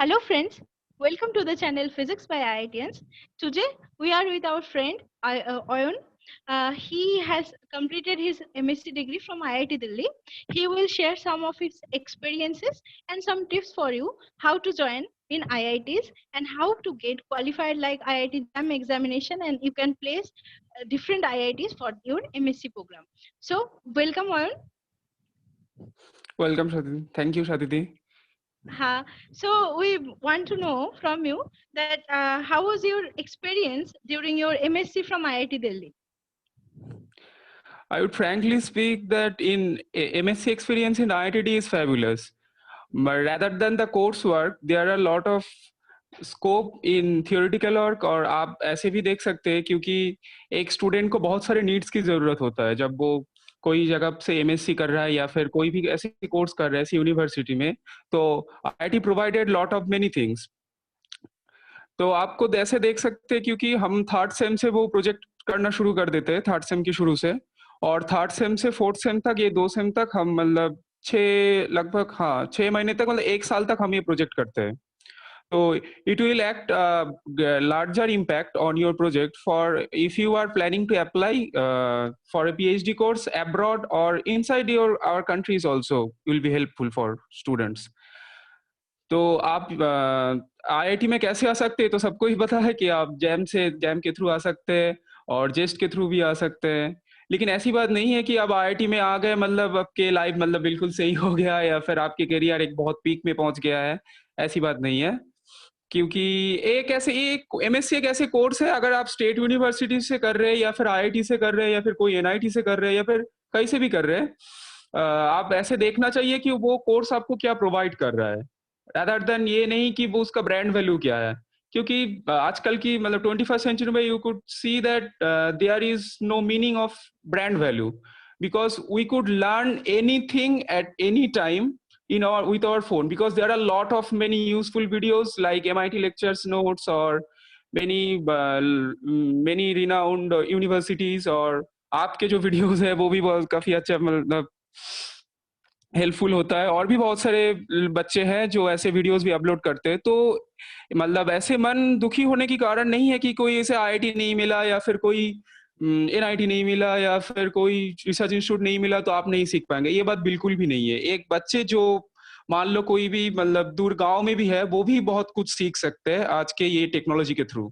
Hello friends, welcome to the channel Physics by IITians. Today we are with our friend Oyun. He has completed his MSc degree from IIT Delhi. He will share some of his experiences and some tips for you how to join in IITs and how to get qualified like IIT JAM examination, and you can place different IITs for your MSc program. So welcome Oyun. Welcome, Shadidi. Thank you, Shadidi. So we want to know from you that how was your experience during your MSc from IIT Delhi? I would frankly speak that in MSc experience in IIT is fabulous. But rather than the coursework, there are a lot of scope in theoretical work, और आप ऐसे भी देख सकते हैं क्योंकि एक student को बहुत सारे नीड्स की ज़रूरत होता है जब वो कोई जगह से एमएससी कर रहा है या फिर कोई भी ऐसे कोर्स कर रहा है ऐसी यूनिवर्सिटी में, तो IIT provided lot of many things. तो आपको ऐसे देख सकते हैं क्योंकि हम थर्ड सेम से वो प्रोजेक्ट करना शुरू कर देते हैं, थर्ड सेम की शुरू से, और थर्ड सेम से फोर्थ सेम तक, ये 2 सेम तक हम मतलब 6 महीने तक, मतलब 1 साल तक हम ये प्रोजेक्ट करते हैं। So it will act larger impact on your project for if you are planning to apply for a PhD course abroad or inside our countries also will be helpful for students. तो आप IIT में कैसे आ सकते हैं तो सबको ही पता है कि आप जैम के थ्रू आ सकते हैं और जेस्ट के थ्रू भी आ सकते हैं, लेकिन ऐसी बात नहीं है कि अब आईआईटी में आ गए मतलब आपके लाइफ मतलब बिल्कुल सही हो गया या फिर आपके करियर एक बहुत पीक में पहुंच गया है। ऐसी बात नहीं है, क्योंकि एक एमएससी एक ऐसे कोर्स है, अगर आप स्टेट यूनिवर्सिटी से कर रहे हैं या फिर आईआईटी से कर रहे हैं या फिर कोई एनआईटी से कर रहे हैं या फिर कहीं से भी कर रहे हैं, आप ऐसे देखना चाहिए कि वो कोर्स आपको क्या प्रोवाइड कर रहा है, रादर देन ये नहीं कि वो उसका ब्रांड वैल्यू क्या है। क्योंकि आजकल की मतलब 21st सेंचुरी में you could see that there is no meaning of brand value, because we could learn anything at any time in our with our phone, because there are a lot of many useful videos like MIT lectures notes or many renowned universities, और आपके जो videos है वो भी बहुत काफी अच्छा मतलब हेल्पफुल होता है, और भी बहुत सारे बच्चे हैं जो ऐसे वीडियोस भी अपलोड करते हैं। तो मतलब ऐसे मन दुखी होने की कारण नहीं है कि कोई ऐसे आईआईटी नहीं मिला या फिर कोई एनआईटी नहीं मिला या फिर कोई रिसर्च इंस्टीट्यूट नहीं मिला तो आप नहीं सीख पाएंगे, ये बात बिल्कुल भी नहीं है। एक बच्चे जो मान लो कोई भी मतलब दूर गांव में भी है वो भी बहुत कुछ सीख सकते हैं आज के ये टेक्नोलॉजी के through.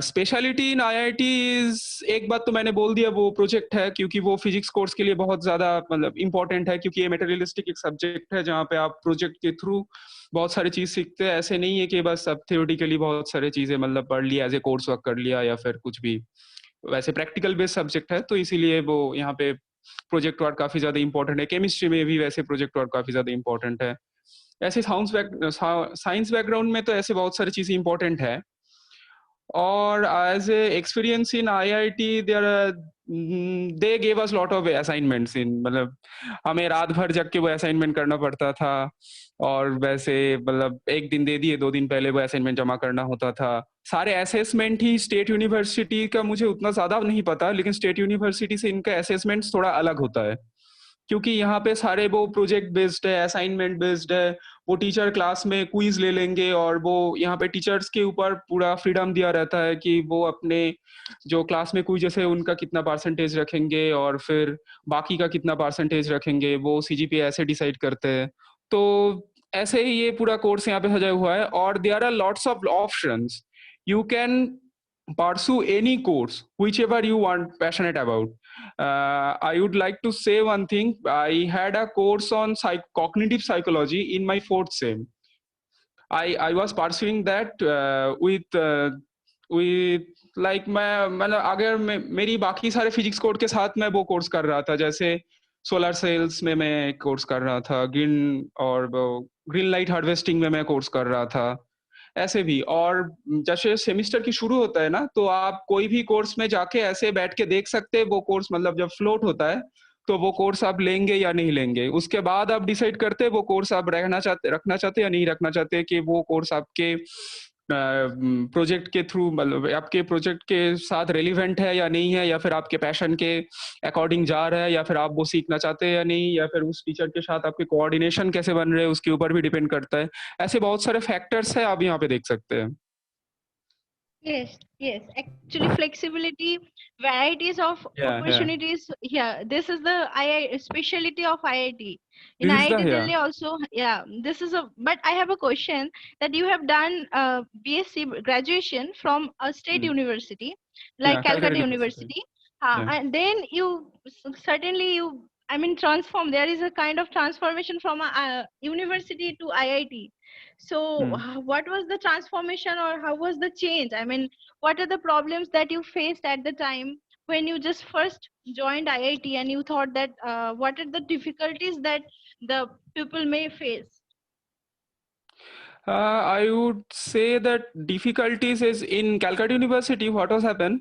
Speciality in IIT is, एक बात तो मैंने बोल दिया, वो प्रोजेक्ट है, क्योंकि वो फिजिक्स कोर्स के लिए बहुत ज्यादा मतलब इंपॉर्टेंट है, क्योंकि ये मटेरियलिस्टिक एक सब्जेक्ट है जहाँ पे आप प्रोजेक्ट के थ्रू बहुत सारी चीज सीखते हैं। ऐसे नहीं है कि बस अब थियोरेटिकली बहुत सारी चीजें मतलब पढ़ लिया, एज ए कोर्स वर्क कर लिया या फिर कुछ भी, वैसे प्रैक्टिकल बेस्ड सब्जेक्ट है, तो इसीलिए वो यहाँ पे प्रोजेक्ट वर्क काफी ज्यादा इंपॉर्टेंट है। केमिस्ट्री में भी वैसे प्रोजेक्ट वर्क काफी ज्यादा इंपॉर्टेंट है। ऐसे साइंस बैकग्राउंड में तो ऐसे बहुत सारी चीजें इंपॉर्टेंट है। और as a experience in IIT they gave us lot of assignments in, मतलब हमें रात भर जग के वो असाइनमेंट करना पड़ता था, और वैसे मतलब एक दिन दे दिए 2 दिन पहले वो असाइनमेंट जमा करना होता था। सारे असेसमेंट ही स्टेट यूनिवर्सिटी का मुझे उतना ज्यादा नहीं पता, लेकिन स्टेट यूनिवर्सिटी से इनका असेसमेंट थोड़ा अलग होता है, क्योंकि यहाँ पे सारे वो प्रोजेक्ट बेस्ड है, असाइनमेंट बेस्ड है। वो टीचर क्लास में क्विज ले लेंगे, और वो यहाँ पे टीचर्स के ऊपर पूरा फ्रीडम दिया रहता है कि वो अपने जो क्लास में क्विज है उनका कितना परसेंटेज रखेंगे और फिर बाकी का कितना परसेंटेज रखेंगे, वो सीजीपीए ऐसे डिसाइड करते हैं। तो ऐसे ही ये पूरा कोर्स यहाँ पे सजा हुआ है, और there are lots of options. You can pursue any course whichever you want, passionate about. I would like to say one thing. I had a course on cognitive psychology in my 4th sem. I was pursuing that with like मैं अगर मेरी बाकी सारे physics course के साथ मैं वो course कर रहा था, जैसे सोलर सेल्स में मैं कोर्स कर रहा था, ग्रीन लाइट हार्वेस्टिंग में मैं कोर्स कर रहा था, ऐसे भी। और जैसे सेमिस्टर की शुरू होता है ना, तो आप कोई भी कोर्स में जाके ऐसे बैठ के देख सकते हैं वो कोर्स, मतलब जब फ्लोट होता है तो वो कोर्स आप लेंगे या नहीं लेंगे, उसके बाद आप डिसाइड करते हैं वो कोर्स आप रखना चाहते या नहीं रखना चाहते, कि वो कोर्स आपके प्रोजेक्ट के थ्रू, मतलब आपके प्रोजेक्ट के साथ रेलिवेंट है या नहीं है, या फिर आपके पैशन के अकॉर्डिंग जा रहा है, या फिर आप वो सीखना चाहते हैं या नहीं, या फिर उस टीचर के साथ आपके कोऑर्डिनेशन कैसे बन रहे हैं, उसके ऊपर भी डिपेंड करता है। ऐसे बहुत सारे फैक्टर्स है, आप यहाँ पे देख सकते हैं। Yes, yes. Actually, flexibility, varieties of Yeah. opportunities. Yeah, this is the II specialty of IIT. In This is the, IIT yeah. Delhi also, yeah, this is a. But I have a question that you have done BSc graduation from a state university like Yeah, Calcutta Calcutta University. University, Yeah. and then you certainly you. I mean, transform. There is a kind of transformation from a university to IIT. So, what was the transformation or how was the change? I mean, what are the problems that you faced at the time when you just first joined IIT and you thought that what are the difficulties that the people may face? I would say that difficulties is in Calcutta University. What has happened?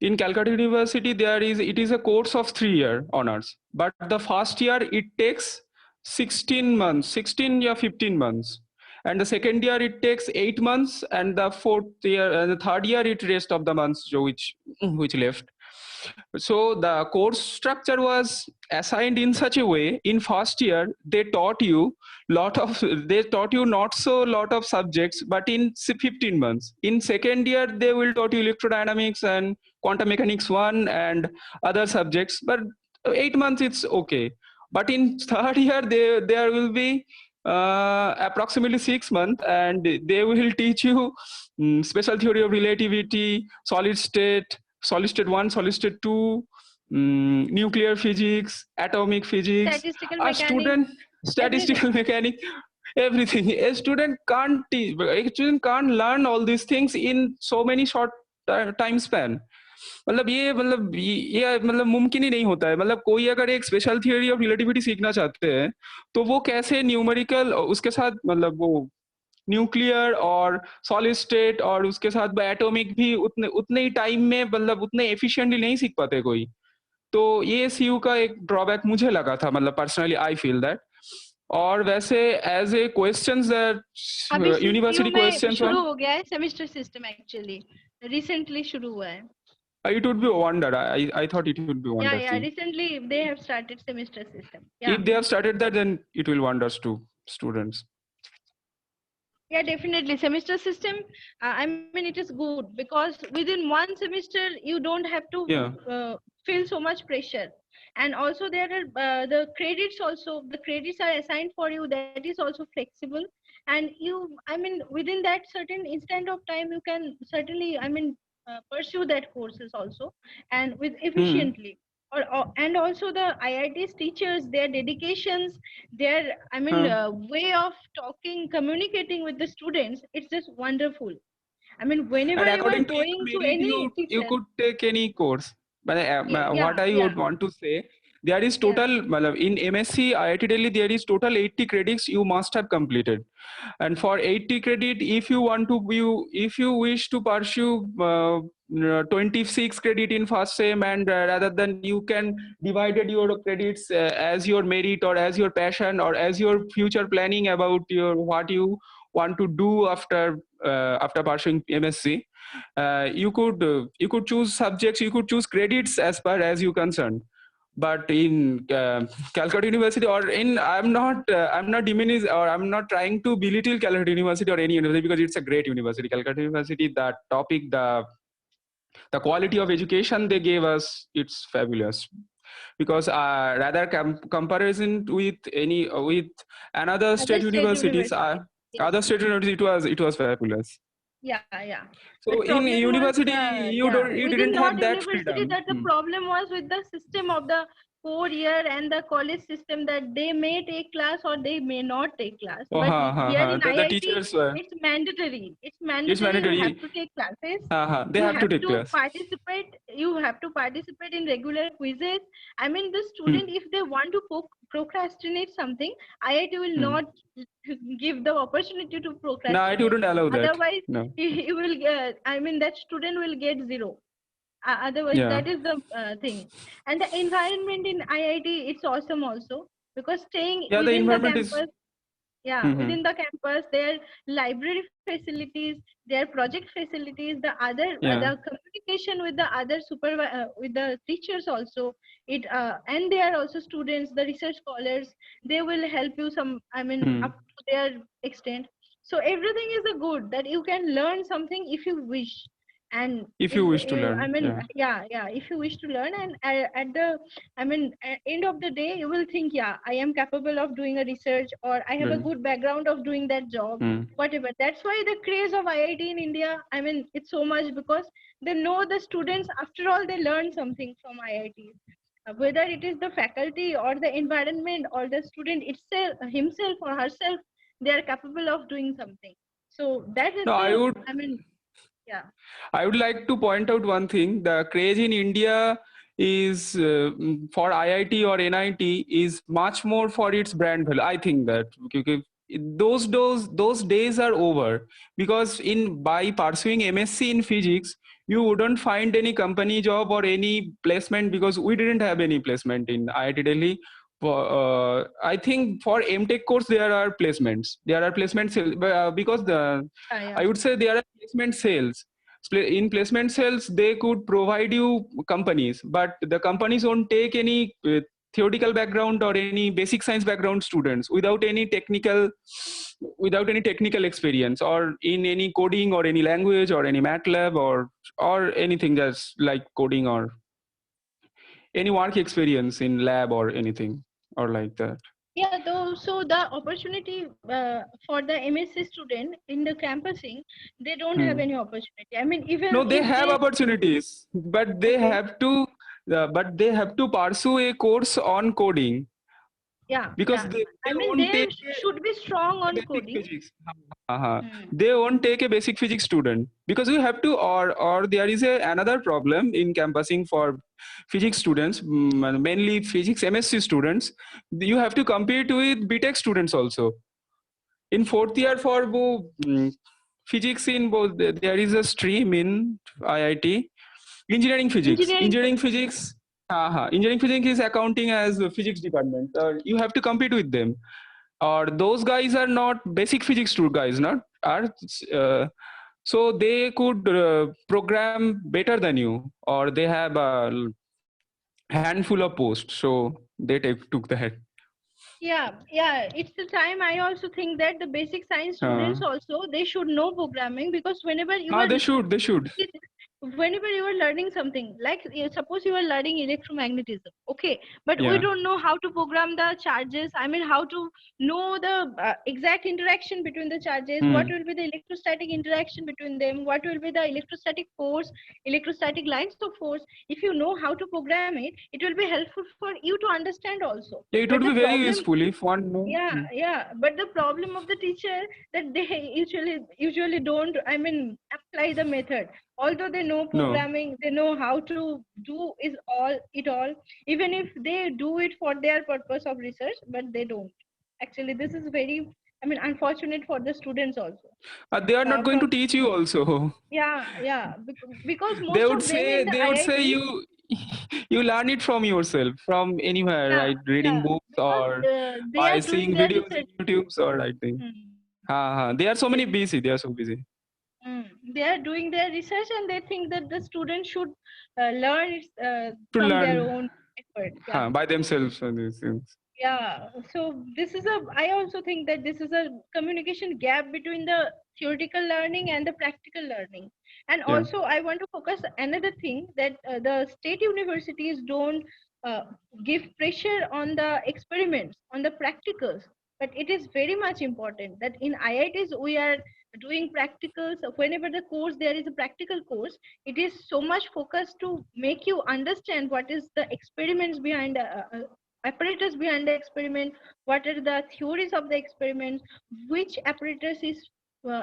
In Calcutta University, it is a course of 3 year honors, but the first year it takes 16 months, 16 or 15 months, and the second year it takes 8 months, and the the third year it rest of the months which left. So the course structure was assigned in such a way. In first year they taught you not so lot of subjects, but in 15 months. In second year they will taught you electrodynamics and quantum mechanics 1 and other subjects, but 8 months it's okay. But in third year there will be approximately 6 months, and they will teach you special theory of relativity, solid state 1, solid state 2, nuclear physics, atomic physics. Statistical A mechanics, student, statistical everything. mechanics, everything. A student can't teach, a student can't learn all these things in so many short time span. मतलब मुमकिन ही नहीं होता है। मतलब कोई अगर एक special theory of relativity सीखना चाहते हैं, तो वो कैसे न्यूमेरिकल उसके साथ, मतलब वो न्यूक्लियर और सॉलिड स्टेट और उसके साथ एटॉमिक भी उतने उतने ही टाइम में, मतलब उतने एफिशिएंटली नहीं सीख पाते कोई। तो ये सीयू का एक ड्रॉबैक मुझे लगा था, मतलब पर्सनली आई फील दैट। और वैसे एज ए क्वेश्चंस अभी दैट सीयू यूनिवर्सिटी में क्वेश्चंस शुरू वन, हो गया है सेमेस्टर सिस्टम एक्चुअली रिसेंटली शुरू हुआ है. it would be a wonder. I thought it would be a wonder Yeah, thing. recently they have started semester system. Yeah. If they have started that, then it will wonders to students. Yeah, definitely. Semester system, I mean, it is good because within one semester, you don't have to Yeah. feel so much pressure. And also there are the credits are assigned for you. That is also flexible. And I mean, within that certain instant of time, you can certainly, I mean, pursue that courses also and with efficiently. And also the IIT's teachers, their dedications, their way of talking, communicating with the students, it's just wonderful. I mean, whenever And you are according to your going to merit, any you teacher, could take any course. But what yeah, I yeah, would want to say, there is yeah. total, मतलब in MSc IIT Delhi there is total 80 credits you must have completed. And for 80 credit, if you wish to pursue 26 credit in first sem, and rather than you can divided your credits as your merit or as your passion or as your future planning about your what you want to do after pursuing MSc. You could choose subjects, you could choose credits as per as you concerned. But in Calcutta University, or in I'm not diminish, or I'm not trying to belittle Calcutta University or any university, because it's a great university. Calcutta University, the quality of education they gave us, it's fabulous. Because rather comparison with another Other state state universities, university. Yes. other state universities, it was fabulous. Yeah, yeah. So But in problem was, university, you within didn't not have that university, freedom. that the problem was with the system of the 4 year and the college system that they may take class or they may not take class. Oh, But here ha. in The IIT, teachers were. it's mandatory. It's It's mandatory. You have mandatory. to take classes. They You have to have take to class. participate. You have to participate in regular quizzes. I mean, the Hmm. student, if they want to procrastinate something, IIT will Hmm. not give the opportunity to No, it procrastinate. wouldn't allow that. Otherwise, No. he will get, I mean, that student will get zero. Otherwise, Yeah. that is the thing. And the environment in IIT, it's awesome also because staying Yeah, the within the environment is. campus, Yeah, within the campus, their library facilities, their project facilities, the Yeah. communication with the other with the teachers also. And they are also students, the research scholars. They will help you some. I mean, Hmm. up to their extent. So everything is a good that you can learn something if you wish. And If you wish to I learn, mean, yeah. yeah, if you wish to learn, and at the end of the day, you will think, yeah, I am capable of doing a research, or I have a Well, good background of doing that job, whatever. That's why the craze of IIT in India, I mean, it's so much because they know the students, after all, they learn something from IIT. Whether it is the faculty or the environment or the student itself, himself or herself, they are capable of doing something. So that is no, the, I mean, yeah, I would like to point out one thing. The craze in India is for IIT or NIT is much more for its brand value. I think that because those days are over, because in by pursuing MSc in physics, you wouldn't find any company job or any placement, because we didn't have any placement in IIT Delhi. I think for MTech course there are placements. There are placements because yeah. I would say there are placement sales. In placement sales, they could provide you companies, but the companies won't take any theoretical background or any basic science background students without any technical experience, or in any coding or any language or any MATLAB or anything that's like coding, or any work experience in lab or anything or like that. Yeah, though, so the opportunity for the MSc student in the campusing, they don't have Hmm. any opportunity. I mean, even No, they if have they, opportunities, okay, but they have to pursue a course on coding, yeah, because yeah. they I mean, won't they take should be strong a on basic coding. physics. Uh-huh. Hmm. They won't take a basic physics student, because you have to, or there is another problem in campusing for physics students, mainly physics MSc students. You have to compete with BTech students also. In fourth year for physics, in both there is a stream in IIT, engineering physics. Engineering physics. Engineering physics is accounting as a physics department. You have to compete with them, or those guys are not basic physics guys, not are so they could program better than you, or they have a handful of posts, so they took that. Yeah, yeah. It's the time I also think that the basic science uh, students also, they should know programming, because whenever you are they should. whenever you are learning something, like suppose you are learning electromagnetism, okay, but we Yeah. don't know how to program the charges. I mean, how to know the exact interaction between the charges, what Hmm. will be the electrostatic interaction between them, what will be the electrostatic force, electrostatic lines of force. If you know how to program it, it will be helpful for you to understand also. Yeah, it But would the be very problem, useful if one know. yeah, yeah, but the problem of the teacher, that they usually don't, I mean, apply the method. Although they know No. programming, they know how to do is all it all, even if they do it for their purpose of research, but they don't. Actually, this is very, I mean, unfortunate for the students also. They are not going to From, teach you also. yeah, yeah, because They most would of them in say the they would say IITs, you you learn it from yourself, from anywhere, yeah, right? Reading yeah, books, because or they are by doing seeing their videos in research. YouTube's, or I think. Hmm. They are so They, many busy. They are so busy they are doing their research, and they think that the student should learn it to from their learn own effort. Yeah. by themselves and these things. Yeah, so this is a, I also think that this is a communication gap between the theoretical learning and the practical learning. And Yeah. also, I want to focus another thing, that the state universities don't uh, give pressure on the experiments, on the practicals. But it is very much important that in IITs we are doing practicals. Whenever the course, there is a practical course, it is so much focused to make you understand what is the experiments behind apparatus behind the experiment, what are the theories of the experiment, which apparatus is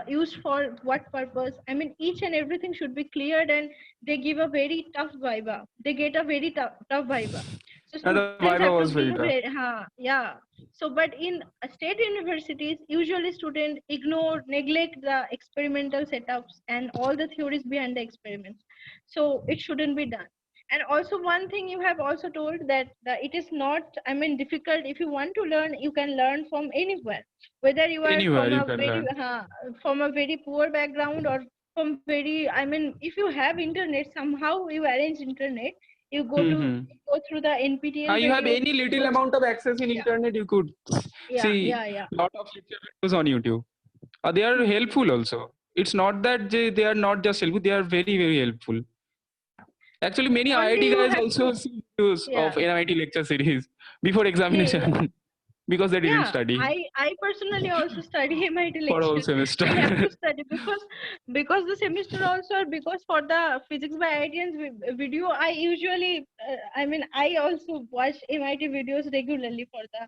used for what purpose. I mean, each and everything should be cleared, and they give a very tough viva. They get a very tough viva. So And the students have Viva to was give a very tough. very, yeah. So, but in state universities, usually students ignore, neglect the experimental setups and all the theories behind the experiments. So it shouldn't be done. And also one thing you have also told that it is not, I mean, difficult. If you want to learn, you can learn from anywhere, whether you are Anywhere from you a can very learn. poor background, or from very, I mean, if you have internet, somehow you arrange internet, you Mm-hmm. go through the NPTEL You have videos. any little So amount of access in yeah, internet, you could see yeah. lot of lecture videos on YouTube. They are Hmm. helpful also. It's not that they are not just helpful; they are very very helpful. Yeah. Actually, many Only IIT you guys have also to. see videos Yeah. of NIT lecture series before Yeah. examination because they didn't Yeah, study I personally also study MIT for whole lecture. semester. I have to study because the semester also, or because for the physics by IITians video, I usually I mean, I also watch MIT videos regularly for the.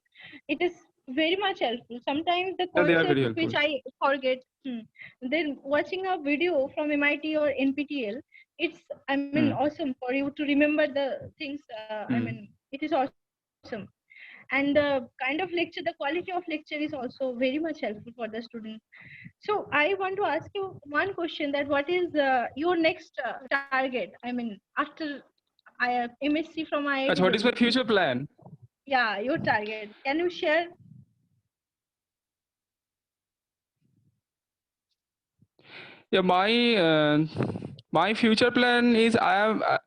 It is very much helpful. Sometimes the They are very concept helpful. which I forget, then watching a video from MIT or NPTEL, it's, I mean, Hmm. awesome for you to remember the things. I Hmm. mean, it is awesome. And the kind of lecture, the quality of lecture is also very much helpful for the student. So I want to ask you one question, that what is your next target, I mean, after MSc from IIT What is Delhi? my future plan? Yeah, your target, can you share? Yeah, my future plan is I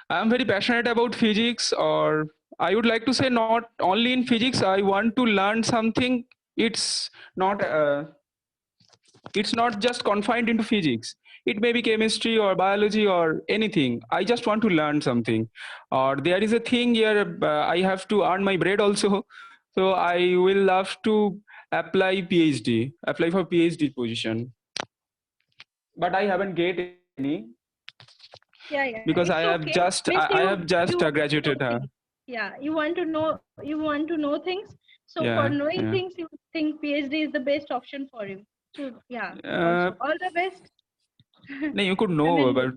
am very passionate about physics, or I would like to say not only in physics. I want to learn something. It's not it's not just confined into physics. It may be chemistry or biology or anything. I just want to learn something. Or there is a thing here. I have to earn my bread also. So I will love to apply for PhD position. But I haven't get any Yeah, because it's okay, means I have just you want to graduated. know things. Yeah, you want to know things. So for Yeah, knowing yeah. things, you think PhD is the best option for you. So yeah, Uh, also all the best. no, you could I know, mean, but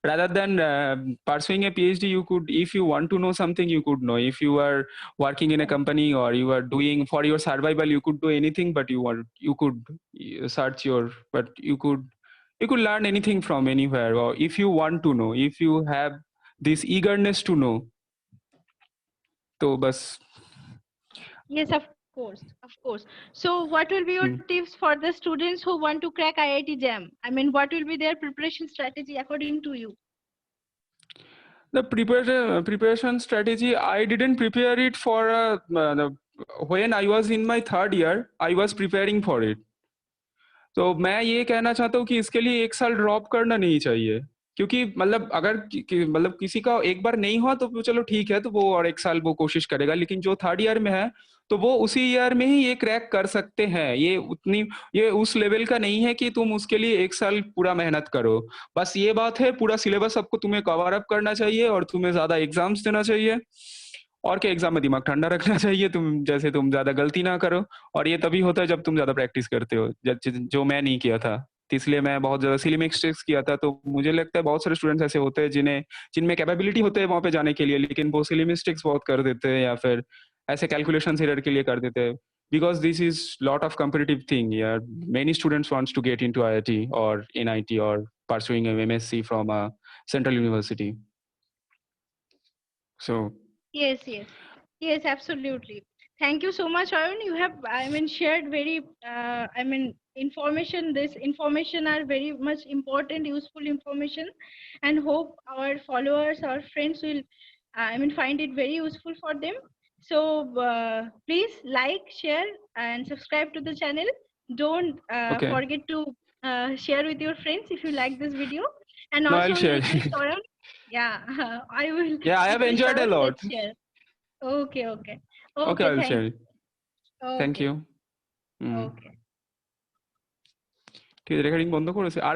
rather than pursuing a PhD, you could, if you want to know something, you could know. If you are working in a yeah. company or you are doing for your survival, you could do anything. But you could search your, but you could learn anything from anywhere. Or if you want to know, if you have this eagerness to know, तो बस Yes, of course, of course. So, what will be your hmm. tips for the students who want to crack IIT JAM? I mean, what will be their preparation strategy according to you? The preparation strategy, I didn't prepare it for when I was in my third year, I was preparing for it. तो मैं ये कहना चाहता हूँ कि इसके लिए 1 साल ड्रॉप करना नहीं चाहिए। क्योंकि मतलब अगर मतलब किसी का एक बार नहीं हुआ तो चलो ठीक है, तो वो और 1 साल वो कोशिश करेगा। लेकिन जो थर्ड ईयर में है, तो वो उसी ईयर में ही ये क्रैक कर सकते हैं। ये उस लेवल का नहीं है कि तुम उसके लिए 1 साल पूरा मेहनत करो। बस ये बात है, पूरा सिलेबस आपको तुम्हें कवर अप करना चाहिए और तुम्हें ज़्यादा एग्ज़ाम्स देना चाहिए। और क्या, एग्ज़ाम में दिमाग ठंडा रखना चाहिए, तुम ज़्यादा गलती ना करो। और ये तभी होता है जब तुम ज़्यादा प्रैक्टिस करते हो, जो मैं नहीं किया था। तो इसलिए मैं बहुत ज़्यादा सिली मिस्टेक्स किया था। तो मुझे लगता है बहुत सारे स्टूडेंट्स ऐसे होते हैं जिनमें कैपेबिलिटी होते हैं वहाँ पे जाने के लिए, लेकिन वो सिली मिस्टेक्स बहुत कर देते हैं या फिर ऐसे कैलकुलेशंस एरर के लिए कर देते हैं। Because this is lot of competitive thing. Yeah, many students wants to get into IIT or NIT or pursuing a MSc from a central university. So Yes, yes, absolutely. Thank you so much, Arun. You have, I mean, shared very, I mean, information. This information are very much important, useful information, and hope our followers, our friends will, I mean, find it very useful for them. So please like, share, and subscribe to the channel. Don't okay, forget to share with your friends if you like this video. And no, also, I'll I will share. request Arun. Yeah, I will Yeah, I have request enjoyed a Arun. lot. Let's share. Okay, okay. Okay, Okay, I'll thank share you. it. Thank Okay, you. Hmm, okay. ঠিক আছে, recording বন্ধ করেছে। আর